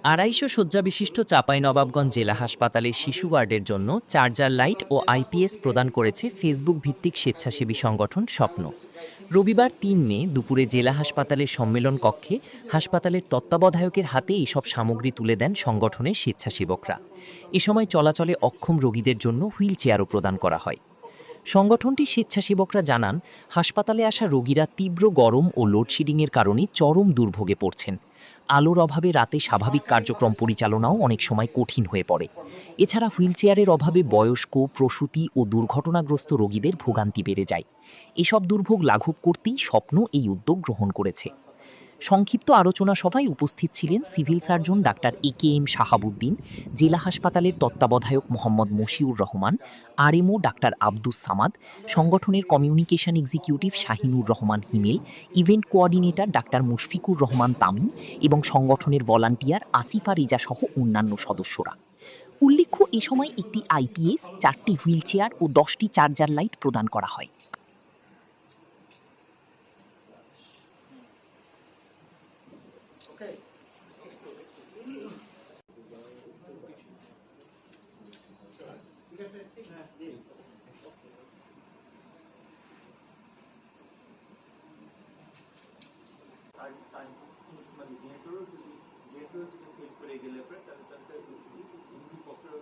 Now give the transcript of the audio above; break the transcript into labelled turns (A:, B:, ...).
A: 250 শয্যাবিশিষ্ট চাঁপাইনবাবগঞ্জ জেলা হাসপাতালের শিশু ওয়ার্ডের জন্য চার্জার লাইট ও আইপিএস প্রদান করেছে ফেসবুক ভিত্তিক স্বেচ্ছাসেবী সংগঠন স্বপ্ন। রবিবার ৩ মে দুপুরে জেলা হাসপাতালের সম্মেলন কক্ষে হাসপাতালের তত্ত্বাবধায়কের হাতে এসব সামগ্রী তুলে দেন সংগঠনের স্বেচ্ছাসেবকরা। এ সময় চলাচলে অক্ষম রোগীদের জন্য হুইল চেয়ারও প্রদান করা হয়। সংগঠনটির স্বেচ্ছাসেবকরা জানান, হাসপাতালে আসা রোগীরা তীব্র গরম ও লোডশেডিংয়ের কারণে চরম দুর্ভোগে পড়ছেন। আলোর অভাবে রাতে স্বাভাবিক কার্যক্রম পরিচালনাও অনেক সময় কঠিন হয়ে পড়ে। এছাড়া হুইলচেয়ারের অভাবে বয়স্ক, প্রসূতি ও দুর্ঘটনাগ্রস্ত রোগীদের ভোগান্তি বেড়ে যায়। এসব দুর্ভোগ লাঘব করতেই স্বপ্ন এই উদ্যোগ গ্রহণ করেছে। সংক্ষিপ্ত আলোচনা সভায় উপস্থিত ছিলেন সিভিল সার্জন ডাক্তার এ.কে.এম. শাহাবুদ্দিন, জেলা হাসপাতালের তত্ত্বাবধায়ক মোহাম্মদ মশিউর রহমান, আরএমও ডাক্তার আব্দুস সামাদ, সংগঠনের communication executive Shahinur Rahman Himel, event coordinator ডাক্তার মুশফিকুর রহমান তামিম এবং সংগঠনের ভলান্টিয়ার আসিফা রেজা সহ অন্যান্য সদস্যরা। উল্লেখ্য, এ সময় একটি আইপিএস, 4টি হুইলচেয়ার ও 10টি চার্জার লাইট প্রদান করা হয়।
B: মানে জেনারেটরও যদি ফেল করে গেলে পরে তাহলে পক্ষের